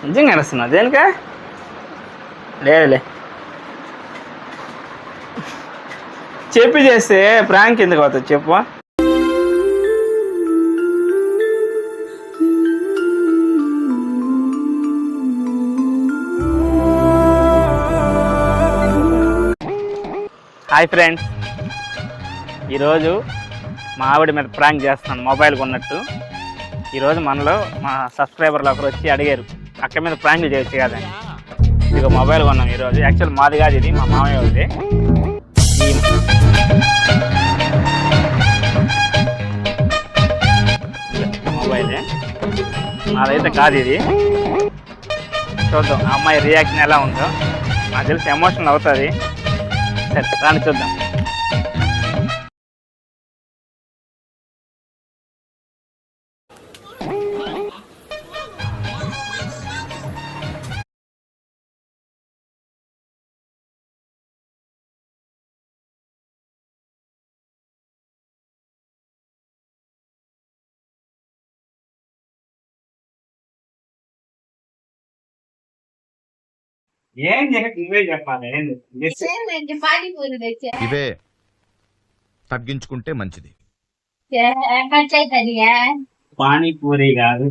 నిజంగా అరుస్తున్నా దేనికా? లేదులే, చెప్పి చేస్తే ప్రాంక్ ఎందుకు అవుతుంది చెప్పు. హాయ్ ఫ్రెండ్స్, ఈరోజు మా ఆవిడ మీద ప్రాంక్ చేస్తున్నాను మొబైల్ కొన్నట్టు. ఈరోజు మనలో మా సబ్స్క్రైబర్లు ఒకరు వచ్చి అడిగారు అక్క మీద ప్రాంక్లు చేయొచ్చు కదని. ఇదిగో మొబైల్ కొన్నాం ఈరోజు. యాక్చువల్ మాది కాదు, ఇది మా మామయ్య ఉంది. ఈ మొబైలే, నాదైతే కాదు ఇది. చూద్దాం ఆ అమ్మాయి రియాక్షన్ ఎలా ఉందో. నాకు తెలిసి ఎమోషనల్ అవుతుంది. సరే రాని చూద్దాం. ఏం నువ్వే చెప్పాలి. ఇవే తగ్గించుకుంటే మంచిది. పానీపూరి కాదు,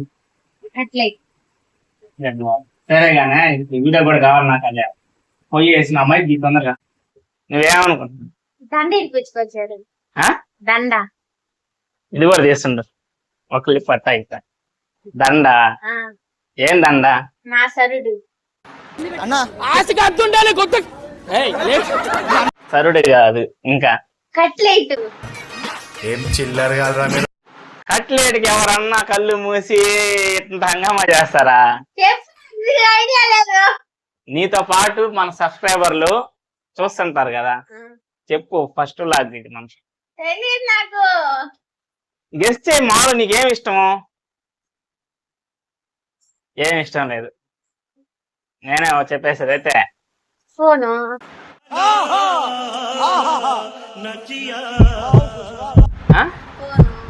సరేగానే వీడియో కూడా కావాలి నాకు. అదే పొయ్యి వేసిన అమ్మాయి తొందరగా. నువ్వేమనుకుంటున్నావు? దండ ఇప్పించుకొచ్చాడు. దండ ఇది కూడా తీస్తుండ్రు. ఒక క్లిప్ అట్టా ఇస్తా. దండ ఏం దండ? నా సరుడు. సరుడు కాదు, ఇంకా కట్లెట్. ఏం చిల్లర కాదురా మీరు. కట్లెట్కి ఎవరన్నా కళ్ళు మూసి ఇంత హంగామా చేస్తారా? నీతో పాటు మన సబ్స్క్రైబర్లు చూస్తుంటారు కదా, చెప్పు ఫస్ట్ లాగ్ మనిషి. నాకు గెస్ట్ చేయి. మాలో నీకేం ఇష్టము? ఏం ఇష్టం లేదు. నేనే చెప్పేసేది అయితే ఫోను.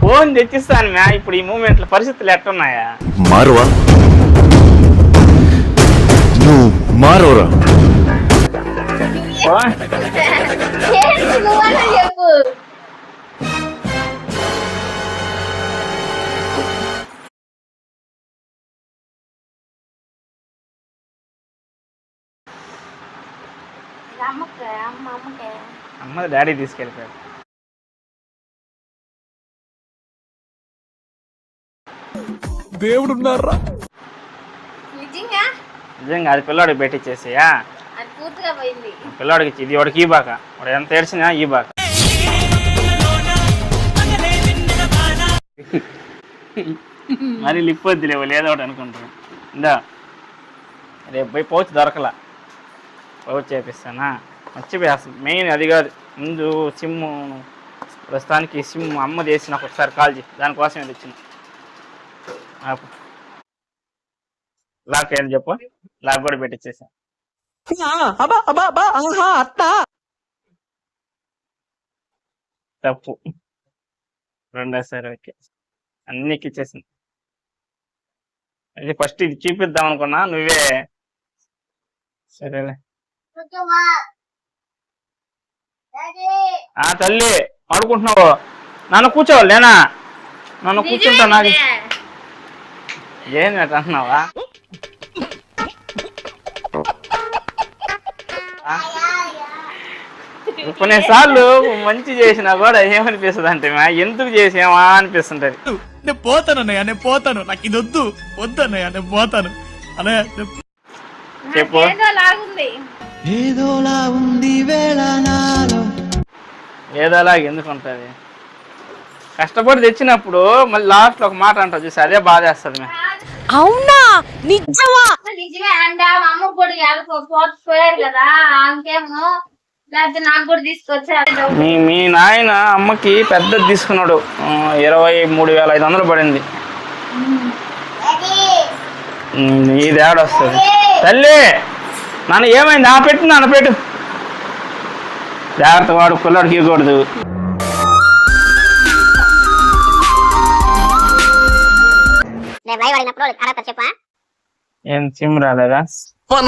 ఫోన్ తెచ్చిస్తాను మ్యా. ఇప్పుడు ఈ మూమెంట్ లో పరిస్థితులు ఎట్టున్నాయా? మారువా నువ్వు మారోరా. చెప్పు. అమ్మది డాడీ తీసుకెళ్ళిపోయాడు. దేవుడు ఉన్నారా? నిజంగా అది పిల్లాడికి పెట్టించేసేయా. అది పూర్తిగా పోయింది. పిల్లాడికి ఇది వాడికి ఈ బాక, వాడు ఎంత ఏడ్చినా ఈ బాక. మరి లిప్పొద్దులేవు లేదో ఒకటి అనుకుంటున్నాను. ఇందా రేపు పోయి పౌచ్ దొరకలా, పౌచ్ చేపిస్తానా? మర్చిపోయి అసలు మెయిన్ అది కాదు. ముందు సిమ్, ప్రస్తుతానికి సిమ్ అమ్మ చేసి నాకు ఒకసారి కాల్ చేయి. దానికోసం ఇది వచ్చింది. లాక్ ఏం చెప్పు. లాక్ కూడా పెట్టించేసా. తప్పు రెండోసారి. ఓకే, అన్ని ఇచ్చేసింది. అది ఫస్ట్ ఇది చూపిద్దాం అనుకున్నా, నువ్వే. సరేలే. తల్లి ఆడుకుంటున్నావు. నన్ను కూర్చోవాలి లేనా? నన్ను కూర్చుంటా. నాకు ఏంది అంటున్నావా? కొన్నిసార్లు మంచి చేసినా కూడా ఏమనిపిస్తుంది అంటే ఎందుకు చేసామా అనిపిస్తుంటది. నేను పోతాను అన్నయ్య, నేను పోతాను. నాకు ఇది వద్దు వద్దన్నయ్య, నేను పోతాను అన్నయ్య. చెప్పు. ఏదోలా ఉంది వేళ నాలో. ఏదోలా ఎందుకు ఉంటది? కష్టపడి తెచ్చినప్పుడు మళ్ళీ లాస్ట్ లో ఒక మాట అంటావు చూసి, అదే బాధేస్తుంది. అవునా? నిజమా? నిజమే అంట. మా అమ్మ కూడా పోయారు కదా, అంకేమో లేకపోతే నాకు కూడా తీసుకొచ్చారు. మీ నాయన అమ్మకి పెద్దది తీసుకున్నాడు, 23,500 పడింది. ఇది ఏడొస్తుంది తల్లి. నన్ను ఏమైంది? పెట్టు నాన్న, పెట్టు. జాగ్రత్త, వాడు పిల్లడికి ఇవ్వకూడదు. నేను లైవ్ అడిగినప్పుడు అడగతా చెప్పా. ఏం సిమ్ రాలేదా?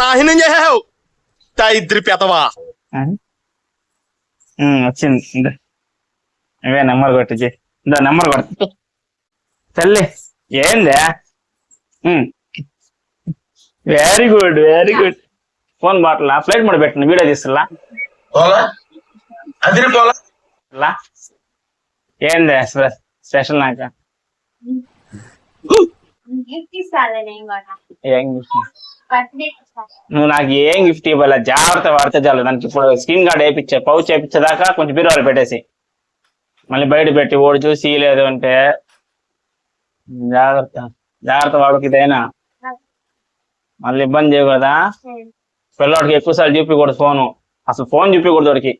నాశనం చేసావు ఇద్దరి పెతవా. వచ్చింది. ఇందా ఇవే నెంబర్ కొట్టి ఇందా నెంబర్ కొట్టి తల్లి. ఏందే? Very good very good. Phone Batala flight mode పెట్టిన వీడియో తీస్తున్నా ఏందే స్పెషల్ నాక ఏం గిఫ్ట్? నువ్వు నాకు ఏం గిఫ్ట్ ఇవ్వాలి? జాగ్రత్త వాడితే చాలు. దానికి ఇప్పుడు స్క్రీన్ గార్డ్ వేయించే పౌచ్ వేయించేదాకా కొంచెం బీరువాలు పెట్టేసి మళ్ళీ బయట పెట్టి ఓడి చూసి లేదు అంటే జాగ్రత్త జాగ్రత్త వాడికి ఇదైనా మళ్ళీ ఇబ్బంది చేయకూడదా? పిల్లవాడికి ఎక్కువసార్లు చూపించకూడదు ఫోను. అసలు ఫోన్ చూపించకూడదు వాడికి.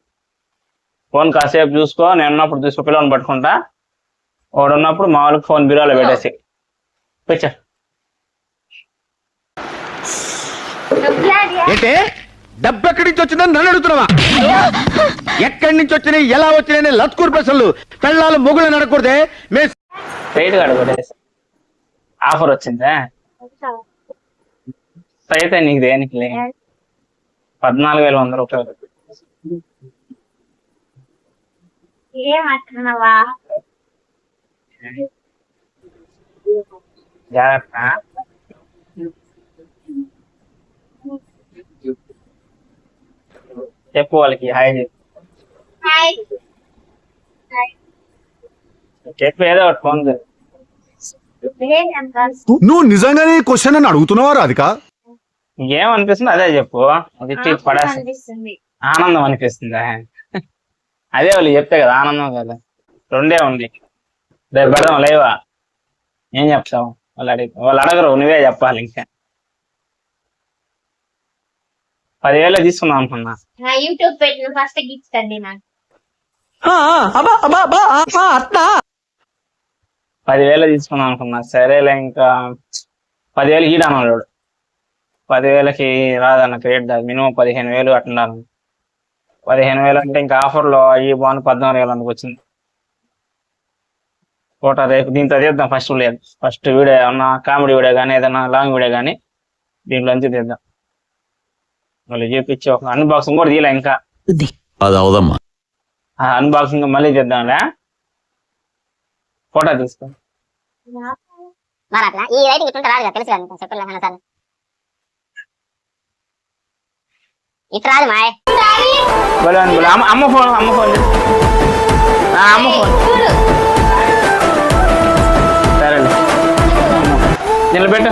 ఫోన్ కాసేపు చూసుకో, నేను ఉన్నప్పుడు చూసుకో, పిల్లవాడిని పట్టుకుంటా. వాడు ఉన్నప్పుడు మా వాళ్ళకి ఫోన్ బీరువాలో పెట్టేసి పెట్టా. ఏంటే డబ్బు ఎక్కడి నుంచి వచ్చిందని నన్ను అడుగుతున్నావా? ఎక్కడి నుంచి వచ్చినాయి ఎలా వచ్చినాయి లత్కూర్ ప్రశ్నలు. పెళ్ళాలు మొగుళ్ళు నడకూడదే. స్ట్రైట్ గా పెట్టేసి ఆఫర్ వచ్చిందా? అయితే నీకు దేనికి 14,100 రూపాయలు. ఏమంటున్నావా? జాగ్రత్త. చెప్పు వాళ్ళకి హాయ్ చెప్పు ఏదో ఒకటి ఫోన్. నువ్వు నిజంగానే క్వశ్చన్ అని అడుగుతున్నావా రాధిక? ఏమనిపిస్తుంది అదే చెప్పు. అనిపిస్తుంది. ఆనందం అనిపిస్తుందా? అదే వాళ్ళు చెప్తే కదా ఆనందం కదా. రెండే ఉంది. రేపు పెడదాం లేవా? ఏం చెప్తావు? వాళ్ళు అడగరు, నువ్వే చెప్పాలి. ఇంకా 10,000 తీసుకుందాం అనుకున్నా. యూట్యూబ్ పెట్టిన ఫస్ట్ గిఫ్ట్ అండి నాకు. 10,000 తీసుకుందాం అనుకున్నా. సరేలే ఇంకా 10,000 ఈడన్నాడు. 10,000కి రాదన్న క్రియేట్ మినిమం 15,000 అట్టున్నారు. 15,000 అంటే ఇంకా ఆఫర్లో అయ్యి బాగుంది 14,000 వచ్చింది. ఫోటో రేపు దీంతో తీద్దాం. ఫస్ట్ వీడియో ఏమన్నా కామెడీ వీడియో కానీ ఏదైనా లాంగ్ వీడియో కానీ దీంట్లో నుంచి తీద్దాం. మళ్ళీ చూపించి ఒక అన్బాక్సింగ్ కూడా తీయలే ఇంకా. అది అవదమ్మా. అన్బాక్సింగ్ మళ్ళీ చేద్దాంలే. ఫోటో తీసుకో. ఈ రైటింగ్ ఇట్లా రాదు తెలుసు కదా చెప్పలే సార్. ఇట్లా రాదు మాయ్. అమ్మ ఫోన్ అమ్మ ఫోన్ సరేలే నిలబెట్టు.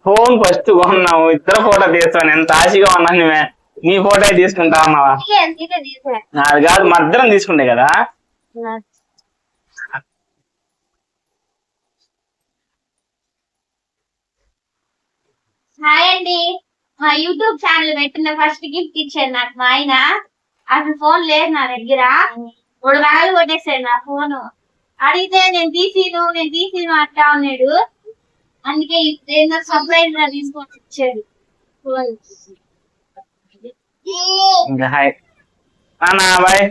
ఫోన్ ఫస్ట్ కొన్నావు, ఇద్దరు ఫోటో తీస్తాను. ఎంత ఆశగా ఉన్నాను. నువ్వే నీ ఫోటో తీసుకుంటా ఉన్నావా? అది కాదు మద్దరం తీసుకుంటే కదా. హాయ్ అండి. మా యూట్యూబ్ ఛానల్ పెట్టిన ఫస్ట్ గిఫ్ట్ ఇచ్చాడు నాకు మా ఆయన. అసలు ఫోన్ లేదు నా దగ్గర. 3 వేలు కొట్టేసాడు నా ఫోను. అడిగితే నేను తీసిను అట్టా ఉన్నాడు. అందుకే ఏదో సర్ప్రైజ్ గా తీసుకొని ఇచ్చాడు. ఇంకా హాయ్ నానా బాయ్.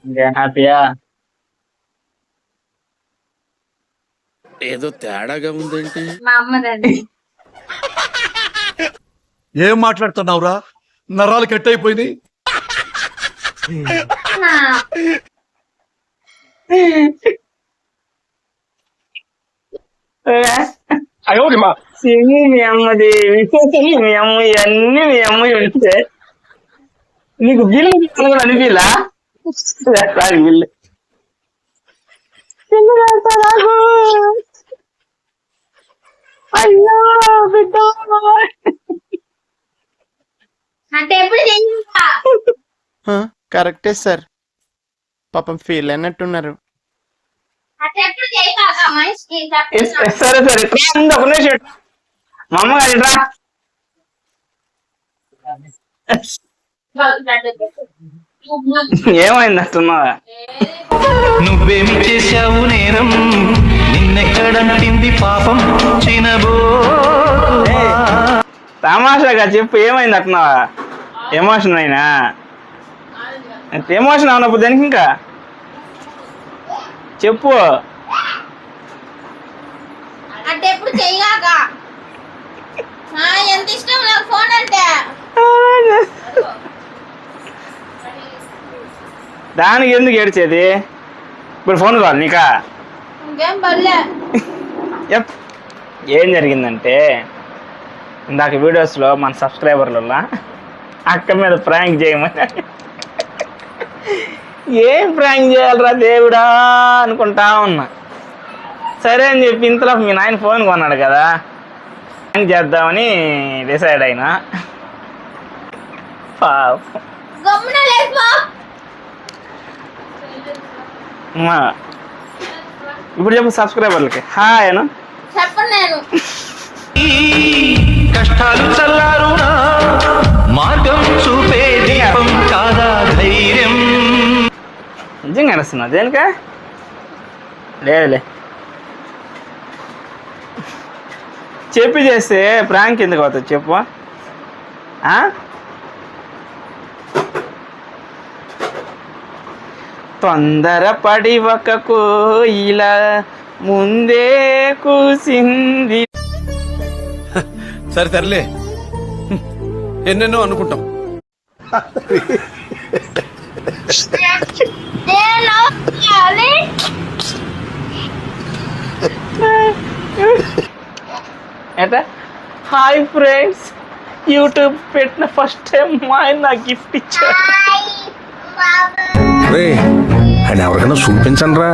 ఇంకా హ్యాపీయా? ఏదో తేడాగా ఉందేంటి? మా అమ్మదండి. ఏం మాట్లాడుతున్నావురా? నరాలు కట్ అయిపోయింది. సిమి మీ అమ్మది, మీ అమ్మ ఇవన్నీ మీ అమ్మ ఉంటే నీకు బిల్లు కూడా అనిపిలా? బిల్లు అయ్యో బిడ్డ అంటే ఎప్పుడు కరెక్టే సార్. పాపం ఫీల్ అయినట్టున్నారు. అంటే ఎప్పుడు చేయాలి మనిషికి. సరే సరే ఒక నిమిషం మా అమ్మ గారిరా. ఏమైంది అట్టున్నావా? నువ్వేమి చేశావు నేరం, నిన్నెక్కడంటింది పాపం చినబో. తమాషాగా చెప్పు, ఏమైంది అట్టున్నావా? ఎమోషన్ అయినా ఎమోషన్ అవునప్పుడు దానికి ఇంకా చెప్పు. అంటే ఎప్పుడు చెయ్యాక ఎంత ఇష్టం నాకు ఫోన్ అంటే. దానికి ఎందుకు ఏడ్చేది? ఇప్పుడు ఫోన్ కావాలి నీకా? ఇంకేం పర్లే. ఏం జరిగిందంటే ఇందాక వీడియోస్లో మన సబ్స్క్రైబర్లలో అక్క మీద ప్రాంక్ చేయమని ఏం ప్రాంక్ చేయాలరా దేవుడా అనుకుంటా ఉన్నా. సరే అని చెప్పి ఇంతలో మీ నాయన ఫోన్ కొన్నాడు కదా, ప్రాంక్ చేద్దామని డిసైడ్ అయినా. గమ్మున లేపో. ఇప్పుడు చెప్పు సబ్స్క్రైబర్లకి హాయ్ అను. చెప్పను నేను. కష్టాలు చల్లారునా మార్గం చూపే దీపం కాదా ధైర్యం. నిజంగా అనిస్తున్నా దేనికా? లేదులే, చెప్పి చేస్తే ప్రాంక్ ఎందుకు అవుతుంది చెప్పు. తొందరపడి ఒక కోయిల ముందే కూసింది. సరే సర్లే, ఎన్నెన్నో అనుకుంటాం. అంటే హాయ్ ఫ్రెండ్స్, యూట్యూబ్ పెట్టిన ఫస్ట్ టైం మా ఆయన నాకు గిఫ్ట్ ఇచ్చారు. ఎవరికైనా చూపించండి రా.